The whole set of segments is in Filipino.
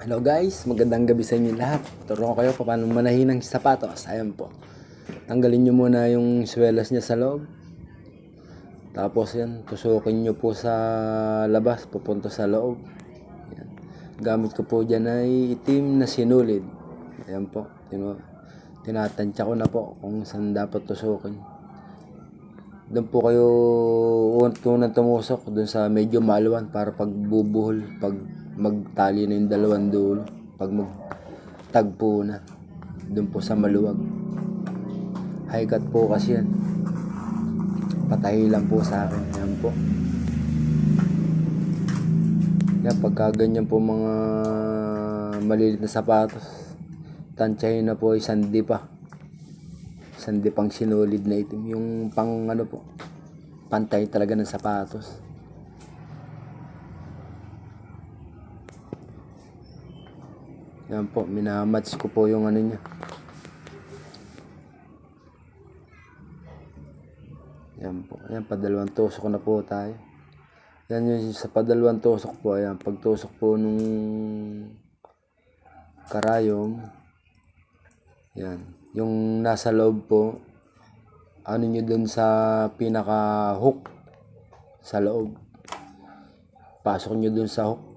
Hello guys, magandang gabi sa inyo lahat. Turo ko kayo paano manahin ng sapatos. Ayan po. Tanggalin nyo muna yung swelas niya sa loob. Tapos yan, tusukin nyo po sa labas, pupunta sa loob. Ayan. Gamit ko po dyan ay itim na sinulid. Ayan po. Tinatansya ko na po kung saan dapat tusukin. Doon po kayo unang tumusok doon sa medyo maluwan para pagbubuhol, pag magtali na yung dalawang dulo, pag magtagpo na doon po sa maluwag. High cut po kasi yan, patahi lang po sa akin. Yan po yan, pagka ganyan po mga malilit na sapatos, tansyahin na po isandi pang sinulid na itim, yung pang ano po, pantay talaga ng sapatos. Yan po, minamatch ko po yung ano niya. Yan po, ayan, padalawang tusok na po tayo. Yan yung sa padalawang tusok po. Ayan, pagtusok po nung karayom, yan, yung nasa loob po, ano nyo dun sa pinaka hook sa loob, pasok nyo dun sa hook,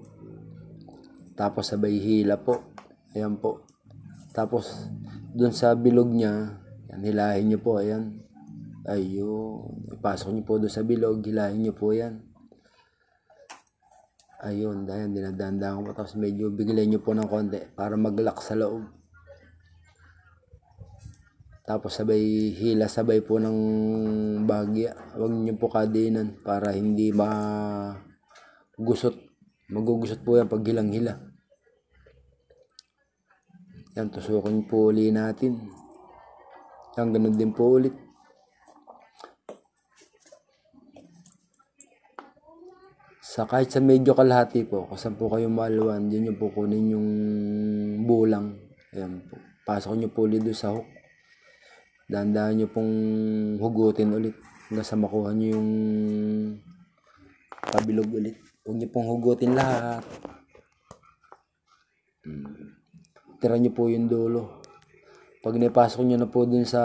tapos sabay hila po. Ayan po, tapos dun sa bilog nya, yan, hilahin nyo po. Ayan, ayun, ipasok nyo po dun sa bilog, hilahin nyo po yan. Ayun, dahil dinadandaan ko po, tapos medyo bigilin nyo po ng konti para mag-lock sa loob. Tapos sabay hila, sabay po ng bagya. Huwag niyo po kadinan para hindi magugusot po yan pag hilang-hila. Yan, tusukin po uli natin. Yan, ganun din po ulit. Kahit sa medyo kalahati po, kung saan po kayo maluwan, dyan nyo po kunin yung bulang. Ayan po, pasok nyo po ulit doon sa hook. Dahan-dahan nyo pong hugutin ulit hanggang sa makuha nyo yung pabilog ulit. Huwag nyo pong hugutin lahat. Tira nyo po yung dulo. Pag naipasok nyo na po dun sa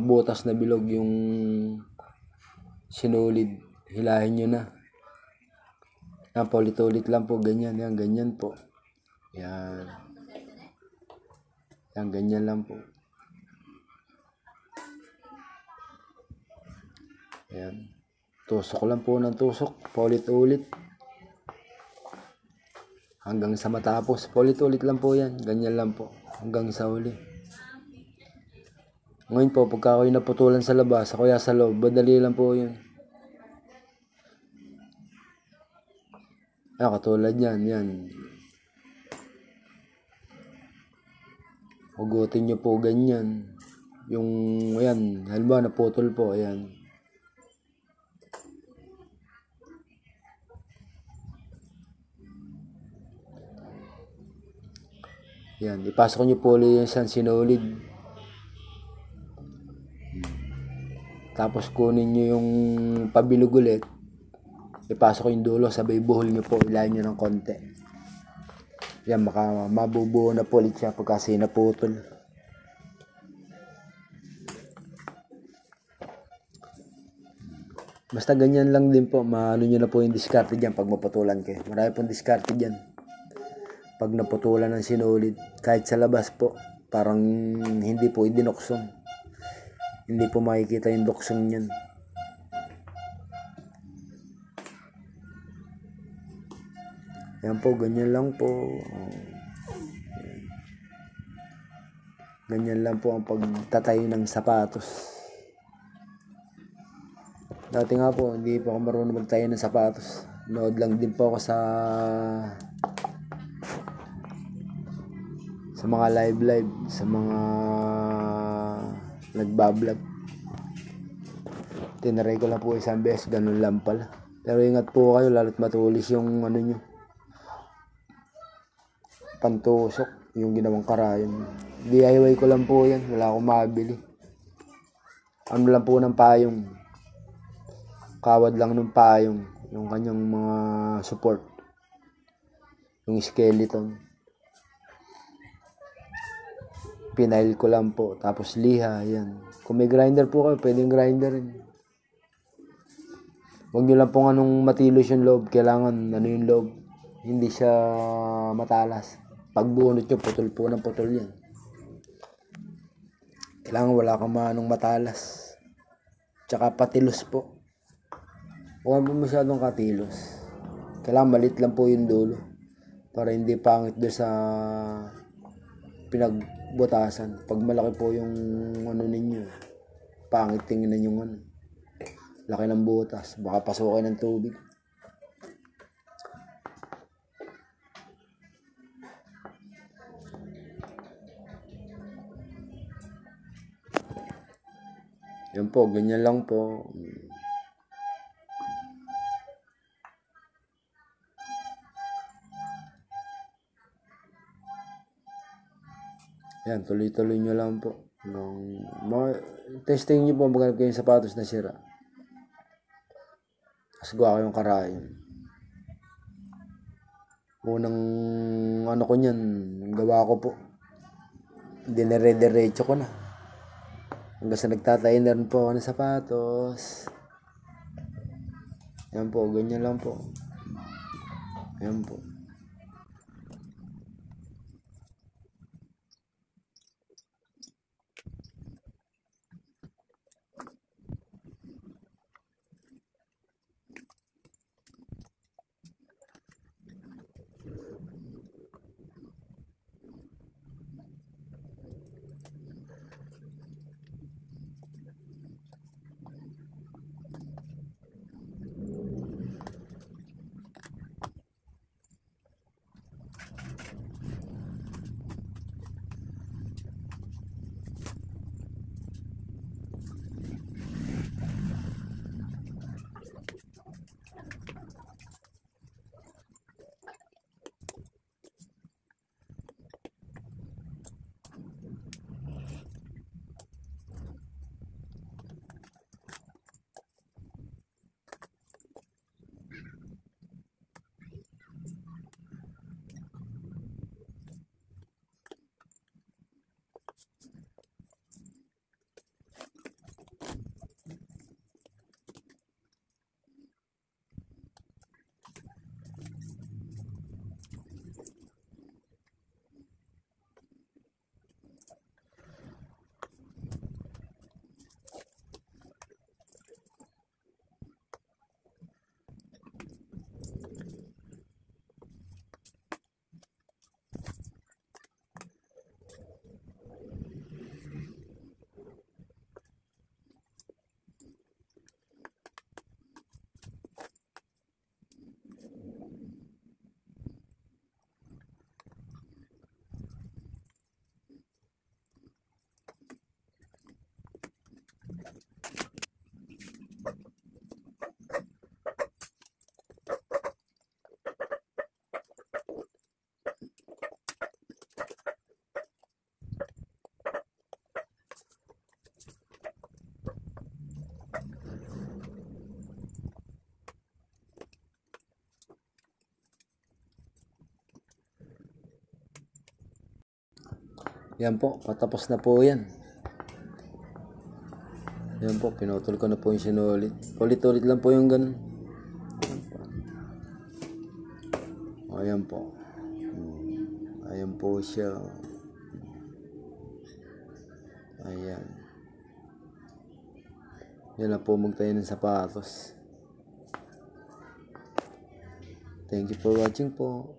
butas na bilog yung sinulid, hilahin nyo na. Yan, paulit-ulit lang po, ganyan. Yan, ganyan po. Yan. Yan, ganyan lang po. Ayan. Tusok lang po ng tusok. Paulit-ulit. Hanggang sa matapos. Paulit-ulit lang po yan. Ganyan lang po. Hanggang sa uli. Ngayon po, pagka ako'y naputulan sa labas, kaya sa loob, madali lang po yun. Ayan, katulad yan. Yan. Hugutin nyo po ganyan. Yung, ayan, halimbawa naputol po. Ayan. Yan, ipasok nyo po ulit yung isang sinulid. Tapos kunin nyo yung pabilog ulit. Ipasok yung dulo, sabay buhol nyo po, ilahin nyo ng konti. Yan, mabubuo na po ulit siya pag kasi naputol. Basta ganyan lang din po, maano nyo na po yung diskarte dyan pag maputulan kayo. Marami pong diskarte dyan pag naputulan ng sinulid. Kahit sa labas po, parang hindi po idinuksong. Hindi po makikita yung duksong niyan. Yan po, ganyan lang po. Ganyan lang po ang pagtatayo ng sapatos. Dati nga po, hindi po ako marunong magtayo ng sapatos. Nood lang din po ako sa mga live, sa mga nagbablog. Tinaray ko lang po isang beses, ganun lang pala. Pero ingat po kayo, lalo't matulis yung ano nyo, pantusok, yung ginawang karayom. DIY ko lang po yan, wala akong mabili. Ano lang po ng payong, kawad lang ng payong, yung kanyang mga support. yung skeleton. Pinail ko lang po. Tapos liha, yan. Kung may grinder po kayo, pwedeng grinder rin. Huwag nyo lang pong anong matilos yung loob. Kailangan ano yung loob. Hindi siya matalas. Pag bunot nyo, putol po ng putol yan. Kailangan wala kang manong matalas. Tsaka patilos po. Huwag po masyadong katilos. Kailangan malit lang po yung dulo. Para hindi pangit doon sa pinagbutasan. Pag malaki po yung ano ninyo, pangit tingnan yung ano. Laki ng butas. Baka pasukin ng tubig. Yan po, ganyan lang po. Yan, tuloy-tuloy nyo lang po. Testing nyo po maghanap kayo yung sapatos na sira. Tapos gawa kayong karayon. Unang ano ko niyan, gawa ko po. Dinere-derecho ko na. Hanggang sa nagtatayin na rin po ako ng sapatos. Yan po, ganyan lang po. Yan po. Yan po, patapos na po yan. Yan po, pinutol ko na po yung sinulit. Ulit-ulit lang po yung ganun. Ayan po. Ayan po siya. Ayan. Yan na po magtayo ng sapatos. Thank you for watching po.